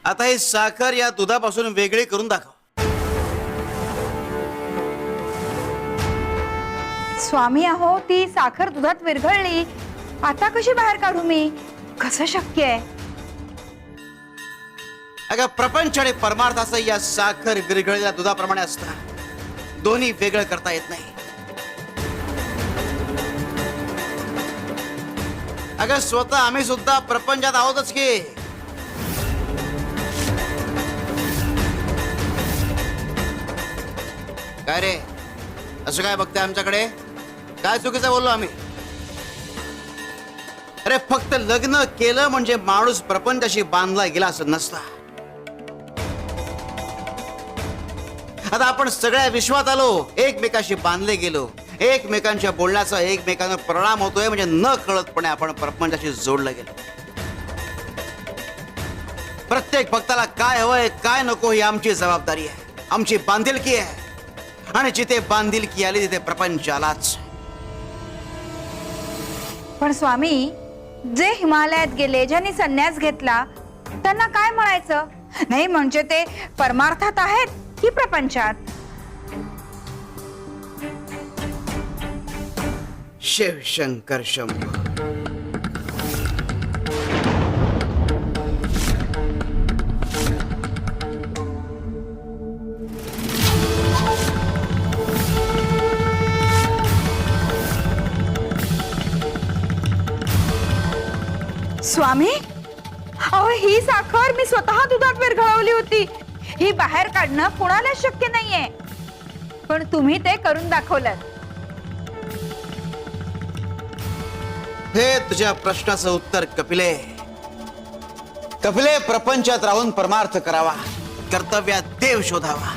आता ही साखर या दुधापासून वेगळी करून दाखव. स्वामी अहो, ती साखर दुधात विरघळली, आता कशी बाहेर काढू मी? कसं शक्य आहे? अगं प्रपंच आणि परमार्थाचं या साखर विरघळलेल्या दुधाप्रमाणे असतं. दोन्ही वेगळं करता येत नाही. अगं स्वतः आम्ही सुद्धा प्रपंचात आहोतच की. काय रे, असं काय बघताय आमच्याकडे? काय चुकीचं बोललो आम्ही? अरे फक्त लग्न केलं म्हणजे माणूस प्रपंचाशी बांधला गेला असं नसता. आता आपण सगळ्या विश्वात आलो, एकमेकाशी बांधले गेलो, एकमेकांच्या बोलण्याचा एकमेकांना परिणाम होतोय म्हणजे न कळतपणे आपण प्रपंचाशी जोडलं गेलो. प्रत्येक भक्ताला काय हवंय काय नको ही आमची जबाबदारी आहे, आमची बांधिलकी आहे. आणि जिथे बांधिलकी आली तिथे प्रपंच आलाच. पण स्वामी, जे हिमालयात गेले, ज्यांनी संन्यास घेतला, त्यांना काय म्हणायचं? नाही म्हणजे ते परमार्थात आहेत की प्रपंचात? शिव शंकर शंभो. स्वामी अहो, ही साखर मी स्वतः दुधात विरघळवली होती. ही बाहेर काढणं कुणाला शक्य नाहीये, पण तुम्ही ते करून दाखवलं. हे तुझ्या प्रश्नाचं उत्तर कपिले. कपिले, प्रपंचात राहून परमार्थ करावा, कर्तव्यात देव शोधावा.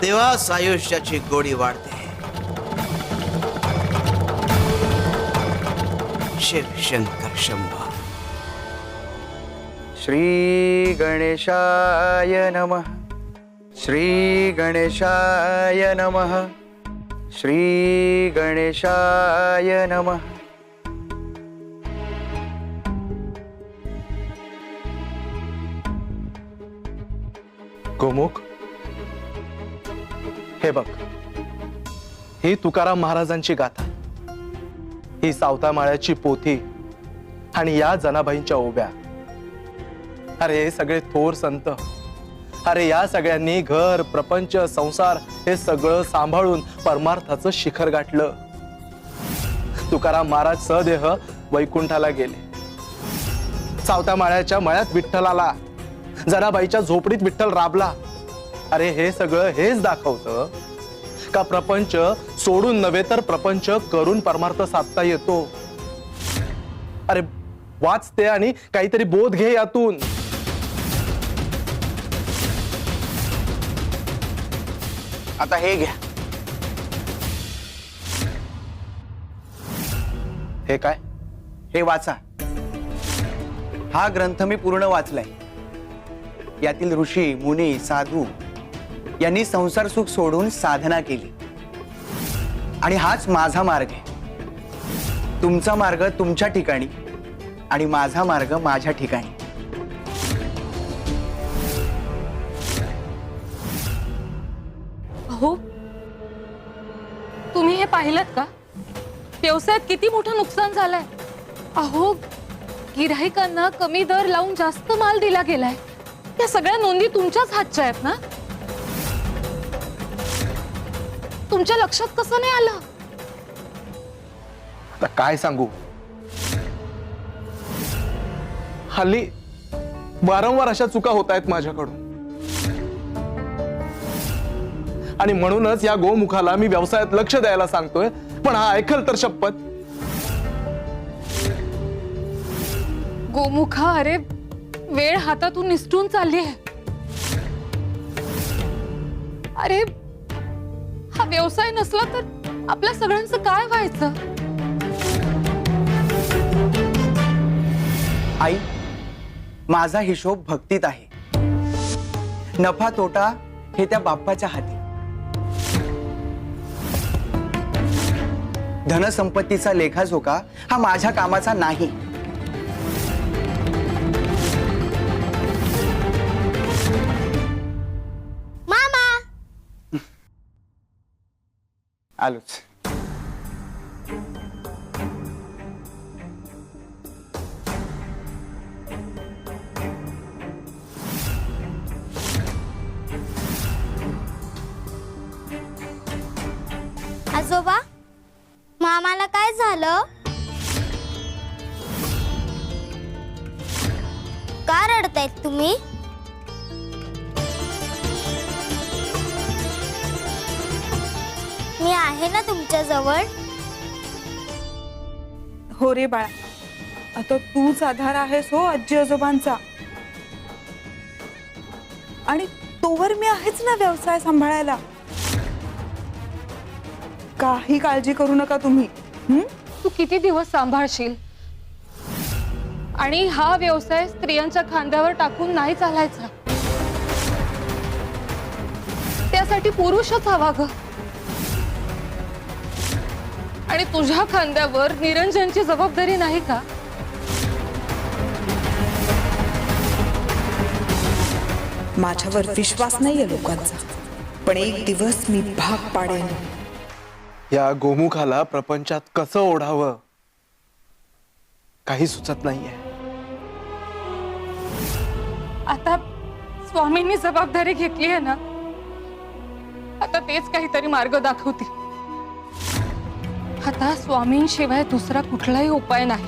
तेव्हाच आयुष्याची गोडी वाढते. शिव शंकर शंभो. श्री गणेशाय नमः. श्री गणेशाय नमः. श्री गणेशाय नमः. गोमुख, हे बघ, ही तुकाराम महाराजांची गाथा, ही सावता माळ्याची पोथी आणि या जनाबाईंच्या ओव्या. अरे हे सगळे थोर संत, अरे या सगळ्यांनी घर प्रपंच संसार हे सगळं सांभाळून परमार्थाचं शिखर गाठलं. तुकाराम महाराज सदेह वैकुंठाला गेले, सावता माळ्याच्या मळ्यात विठ्ठल आला, जनाबाईच्या झोपडीत विठ्ठल राबला. अरे हे सगळं हेच दाखवतं का प्रपंच सोडून नव्हे तर प्रपंच करून परमार्थ साधता येतो. अरे वाचते आणि काहीतरी बोध घे यातून. आता हे घ्या. हे काय? हे वाचा. हा ग्रंथ मी पूर्ण वाचलाय. यातील ऋषी मुनी साधू यांनी संसार सुख सोडून साधना केली आणि हाच माझा मार्ग आहे. तुमचा मार्ग तुमच्या ठिकाणी आणि माझा मार्ग माझ्या ठिकाणी. अहो, तुम्ही हे पाहिलत का? व्यवसायात किती मोठं नुकसान झालंय. अहो, गिऱ्हाईकांना कमी दर लावून जास्त माल दिला गेलाय. त्या सगळ्या नोंदी तुमच्याच हातच्या आहेत ना? तुमच्या लक्षात कसं नाही आलं? आता काय सांगू, हल्ली वारंवार अशा चुका होत आहेत माझ्याकडून आणि म्हणूनच या गोमुखाला मी व्यवसायात लक्ष द्यायला सांगतोय, पण हा ऐकल तर शपथ. गोमुखा, अरे वेळ हातातून निसटून चालली आहे. अरे हा व्यवसाय नसला तर आपल्या सगळ्यांचं काय व्हायचं? आई, माझा हिशोब भक्तीत आहे. नफा तोटा हे त्या बाप्पाच्या हाती. धनसंपत्तीचा लेखाजोखा हा माझ्या कामाचा नाही. मामा आलोच. आजोबा, मामाला काय झालं? का रडतायत तुम्ही? मी आहे ना तुमच्या जवळ. हो रे बाळा, आता तूच आधार आहेस हो आजी आजोबांचा. आणि तोवर मी आहेच ना व्यवसाय सांभाळायला. काही काळजी करू नका तुम्ही. तू किती दिवस सांभाळशील? आणि हा व्यवसाय स्त्रियांच्या खांद्यावर टाकून नाही चालायचा. त्यासाठी पुरुषच हवा ग. आणि तुझ्या खांद्यावर निरंजनची जबाबदारी नाही का? माझ्यावर विश्वास नाहीये लोकांचा, पण एक दिवस मी भाग पाडेन. या गोमुखाला प्रपंचात कसं ओढावं काही सुचत नाहीये. आता स्वामींनी जबाबदारी घेतली आहे ना, आता तेच काहीतरी मार्ग दाखवतील. आता स्वामींशिवाय दुसरा कुठलाही उपाय नाही.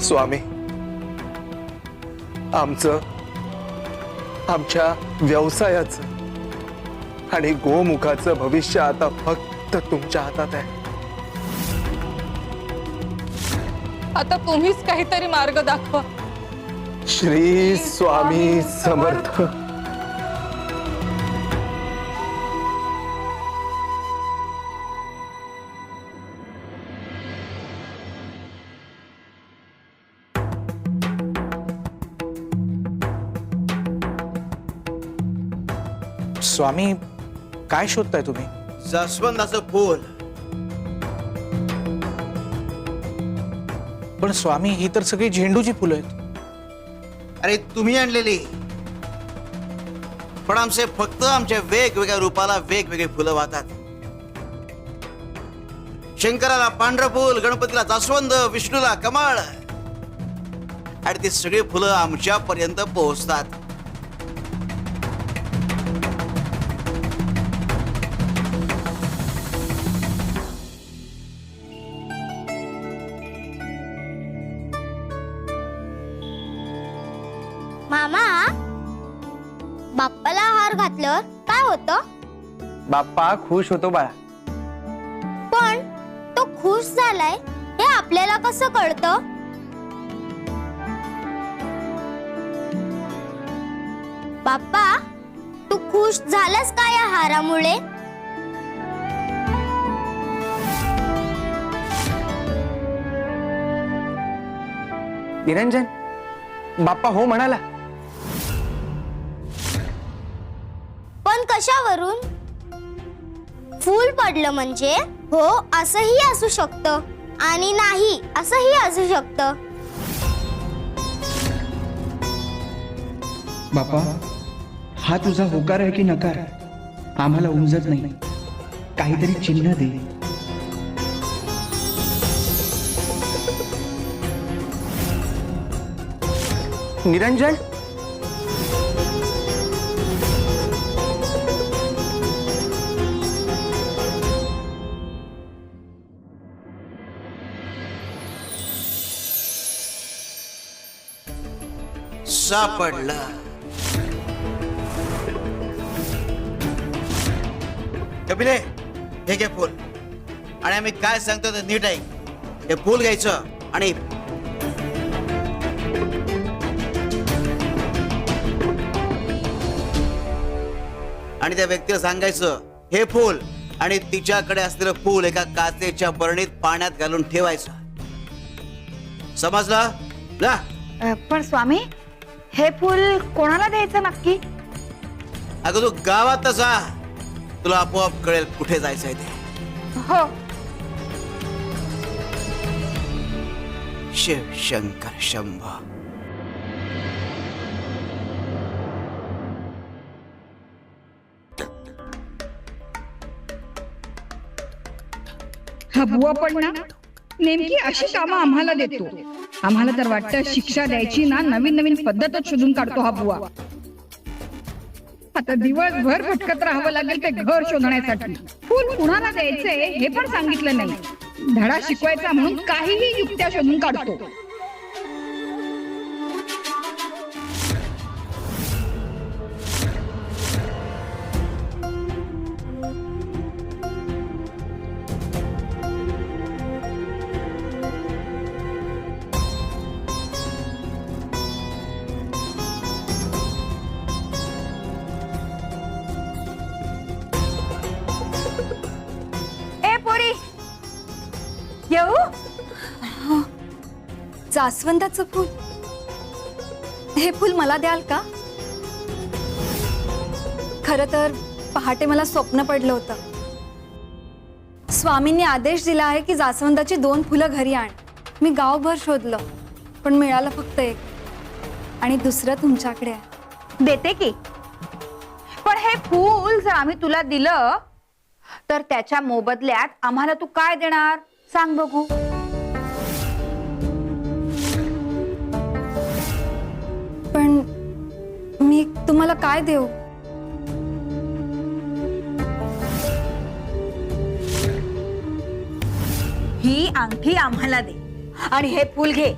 स्वामी, आमच्या व्यवसायाचं आणि गोमुखाचं भविष्य आता फक्त तुमच्या हातात आहे. आता तुम्हीच काहीतरी मार्ग दाखवा. श्री स्वामी समर्थ. स्वामी, काय शोधताय तुम्ही? जास्वंदाचं फूल. पण स्वामी, ही तर सगळी झेंडूची फुलं आहेत. अरे तुम्ही आणलेली, पण आमचे फक्त आमच्या वेगवेगळ्या रूपाला वेगवेगळी फुलं वाहतात. शंकराला पांढरं फूल, गणपतीला जास्वंद, विष्णूला कमळ, आणि ती सगळी फुलं आमच्यापर्यंत पोहोचतात. मामा, बाप्पाला हार घातल्यावर काय होतं? बाप्पा खुश होतो बाळा. पण तो खुश झालाय हे आपल्याला कसं कळतं? बाप्पा, तू खुश झालास का या हारामुळे? निरंजन, बाप्पा हो म्हणाला. पण कशावरून? फूल पडलं म्हणजे हो असंही असू शकतं आणि नाही असंही असू शकतं. बापा, हा तुझा होकार आहे की नकार आम्हाला उमजत नाही. काहीतरी चिन्ह दे. निरंजन, सापडला. कपिले, हे घे फूल. आणि आम्ही काय सांगतो ते नीट ऐक. हे फूल घ्यायचं आणि त्या व्यक्तीला सांगायचं हे फूल आणि तिच्याकडे असलेलं फूल एका काचेच्या बरणीत पाण्यात घालून ठेवायचं. समजलं ना? पण स्वामी, हे फूल कोणाला द्यायचं नक्की? अगं तू गावात जा तुला आपोआप कळेल कुठे जायचंय ते. हो. शिव शंकर शंभो. हा बुवा पण ना नेमकी अशी कामं आम्हाला देतो. आम्हाला तर वाटतं शिक्षा द्यायची ना नवीन नवीन पद्धतच शोधून काढतो हा बुवा. आता दिवसभर भटकत राहावं लागेल ते घर शोधण्यासाठी. फुल कुणाला द्यायचंय हे पण सांगितलं नाही. धडा शिकवायचा म्हणून काहीही युक्त्या शोधून काढतो. ए पोरी, येऊ? जास्वंदाचं फूल, हे फूल मला द्याल का? खरं तर पहाटे मला स्वप्न पडलं होतं. स्वामींनी आदेश दिला आहे की जास्वंदाची 2 फुलं घरी आण. मी गावभर शोधलं पण मिळालं फक्त एक, आणि दुसरं तुमच्याकडे आहे. देते की, पण हे फूल जर आम्ही तुला दिलं तर त्याच्या मोबदल्यात आम्हाला तू काय देणार सांग बघू. पण मी तुम्हाला काय देऊ? ही अंगठी आम्हाला दे आणि हे फूल घे.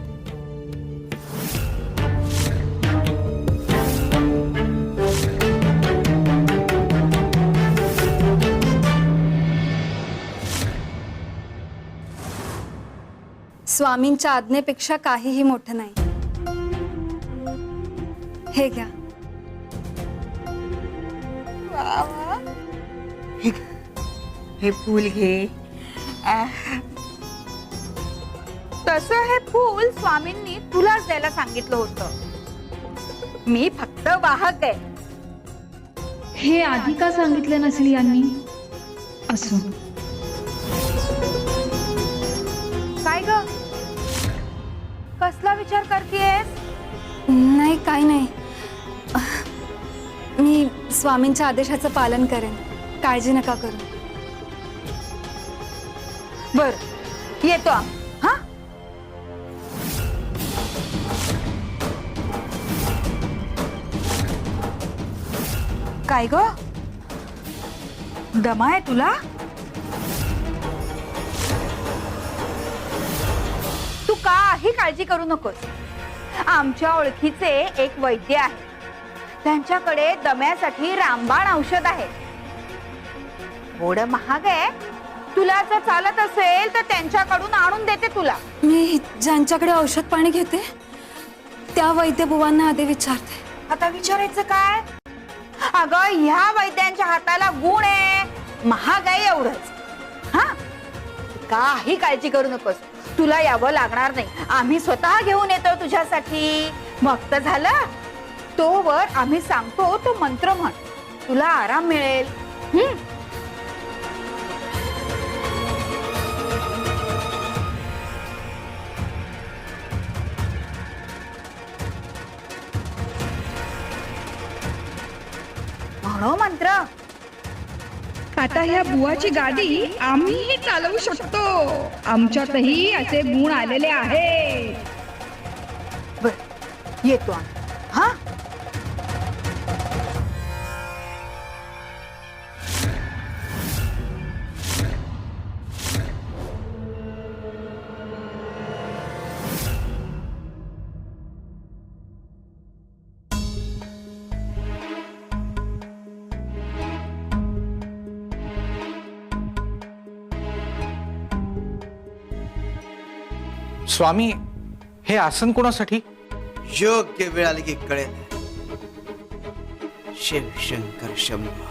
स्वामींच्या आज्ञेपेक्षा काहीही मोठं नाही. हे घ्या. हे फूल घे. तसं हे फूल स्वामींनी तुलाच द्यायला सांगितलं होतं. मी फक्त वाहक आहे. हे आधी का सांगितलं नसेल यांनी? असो. काय ग, कसला विचार करतेस? नाही, काय नाही. मी स्वामींच्या आदेशाचं पालन करेन, काळजी नका करू. बर, येतो आम्ही. हा, काय ग, दमा आहे तुला? तू काही काळजी करू नकोस. आमच्या ओळखीचे एक वैद्य आहे, त्यांच्याकडे दम्यासाठी रामबाण औषध आहे. थोडं महाग आहे. तुला जर चालत असेल तर त्यांच्याकडून आणून देते तुला. मी ज्यांच्याकडे औषध पाणी घेते त्या वैद्य बुवांना आधी विचारते. आता विचारायचं काय? अगं, ह्या वैद्यांच्या हाताला गुण आहे, महाग आहे एवढंच. हा, काही काळजी करू नकोस. तुला यावं लागणार नाही. आम्ही स्वतः घेऊन येतो तुझ्यासाठी. मग तर झालं. तोवर आम्ही सांगतो तो मंत्र म्हण, तुला आराम मिळेल. म्हणो मंत्र. आता ह्या बुवाची गादी आम्हीही चालवू शकतो. आमच्यातही असे गुण आलेले आहेत. बर, येतो आम्ही. हा, स्वामी, हे आसन कोणासाठी? योग्य वेळ आली की कळेल. शिव शंकर शंभो.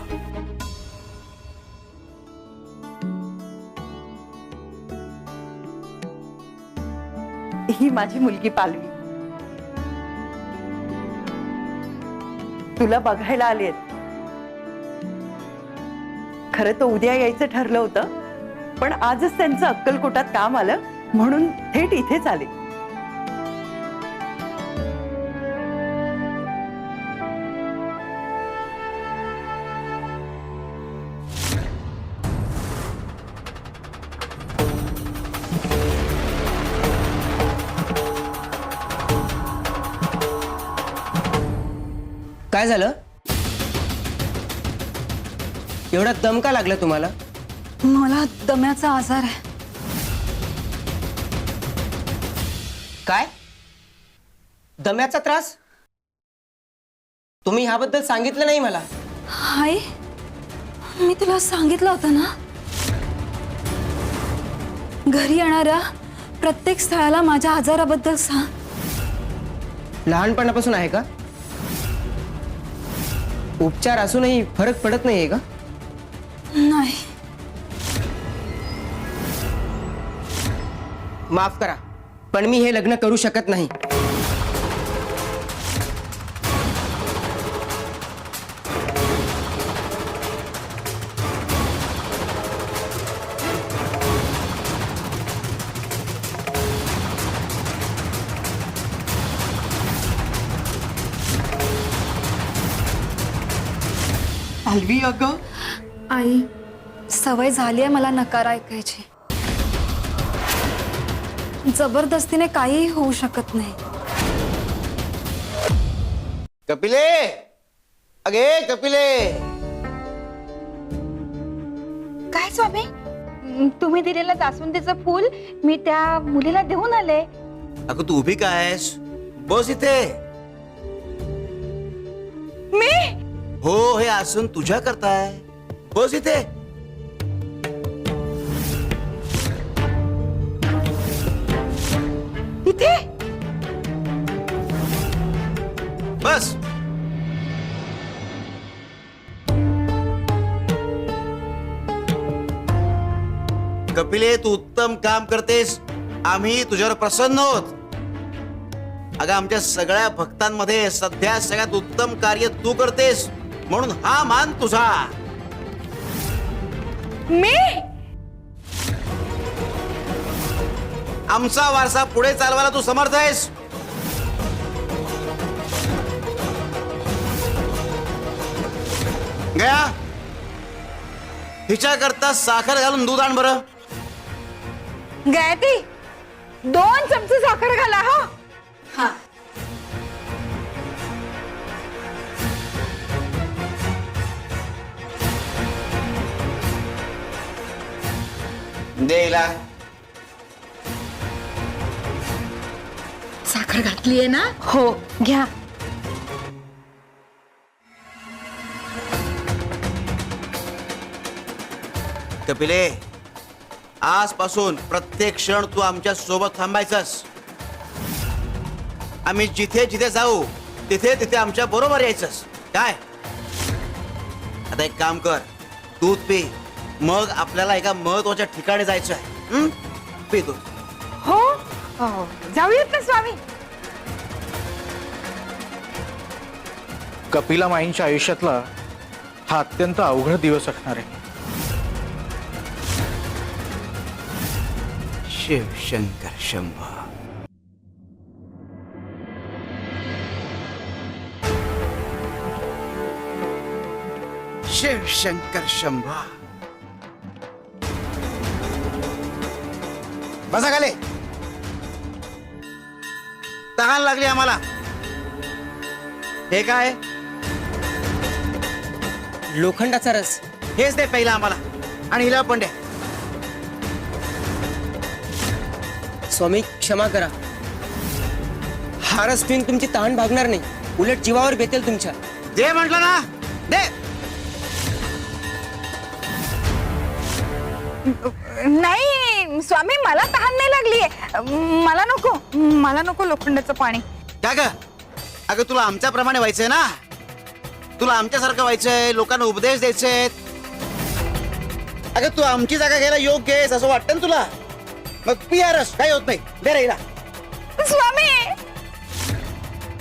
ही माझी मुलगी पालवी. तुला बघायला आलेत. खरं तर उद्या यायचं ठरलं होतं, पण आजच त्यांचं अक्कलकोटात काम आलं म्हणून थेट इथेच आले. काय झालं? एवढा दम का लागला तुम्हाला? मला दम्याचा आजार आहे. काय? दम्याचा त्रास? तुम्ही ह्याबद्दल सांगितलं नाही मला. हाय, मी तुला सांगितलं होतं ना, घरी येणाऱ्या प्रत्येक स्थळाला माझ्या आजाराबद्दल सांग. लहानपणापासून आहे का? उपचार असूनही फरक पडत नाहीये का? नाही. माफ करा, पण मी हे लग्न करू शकत नाही. अलवी अगं, आई, सवय झाली आहे मला नकार ऐकायची. जबरदस्तीने काहीही होऊ शकत नाही. कपिले, अगे कपिले. काय स्वामी, तुम्ही दिलेलं जास्वंदीचं फूल मी त्या मुलीला देऊन आले. अगं तू उभी काय आहेस? बस इथे. मी हो, हे आसन तुझ्या करताय. बस इथे. इथे बस. कपिले, तू उत्तम काम करतेस. आम्ही तुझ्यावर प्रसन्न आहोत. अगं, आमच्या सगळ्या भक्तांमध्ये सध्या सगळ्यात उत्तम कार्य तू करतेस, म्हणून हा मान तुझा. मी आमचा वारसा पुढे चालवायला तू समर्थ आहेस. गया, हिच्याकरता साखर घालून दूध आण बरं. गायत्री, 2 चमचे साखर घाला. हा, देला. साखर घातलीये ना? हो, घ्या. कपिले, आजपासून प्रत्येक क्षण तू आमच्या सोबत थांबायचंस. आम्ही जिथे जिथे जाऊ तिथे तिथे आमच्या बरोबर यायचंस. काय? आता एक काम कर, दूध पी. मग आपल्याला एका महत्वाच्या ठिकाणी जायचं आहे. पी दूध. हो, जाऊयात ना स्वामी. कपिला माईंच्या आयुष्यातला हा अत्यंत अवघड दिवस असणार आहे. शिव शंकर शंभो. शिव शंकर शंभो. बसा खाली. तहान लागली आम्हाला. हे काय? लोखंडाचा रस. हेच दे पहिला आम्हाला, आणि हिला पण द्या. स्वामी, क्षमा करा. हा रस पिऊन तुमची तहान भागणार नाही, उलट जीवावर बेतेल तुमच्या. दे म्हटलं ना, दे. नाही स्वामी, मला तहान नाही लागलीये. मला नको लोखंडाचं पाणी. काय ग? अगं, तुला आमच्याप्रमाणे व्हायचंय ना. तुला आमच्यासारखं व्हायचंय, लोकांना उपदेश द्यायचे. अगं, तू आमची जागा घ्यायला योग्य आहेस असं वाटतं ना तुला. मग पिया रस, काही होत नाही. दे राहिला. स्वामी,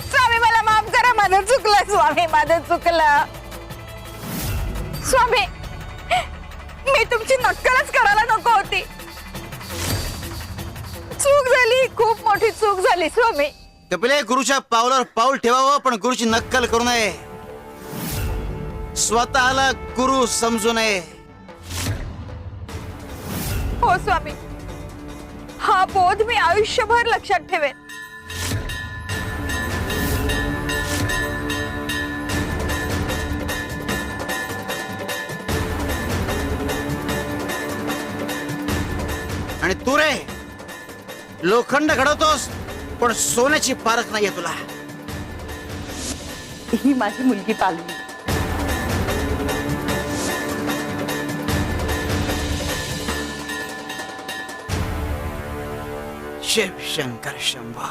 स्वामी मला माफ करा. माझं चुकलं स्वामी, माझं चुकलं. स्वामी, मी तुमची नक्कलच करायला नको होती. चूक झाली, खूप मोठी चूक झाली स्वामी. कपिले, गुरुच्या पावलावर पाऊल ठेवावं पण गुरुची नक्कल करू नये. स्वतःला गुरु समजू नये. हो स्वामी, हा बोध मी आयुष्यभर लक्षात ठेवेन. आणि तू रे लोखंड घडवतोस पण सोन्याची पारख नाहीये तुला. ही माझी मुलगी पालवी. शिव शंकर शंभा.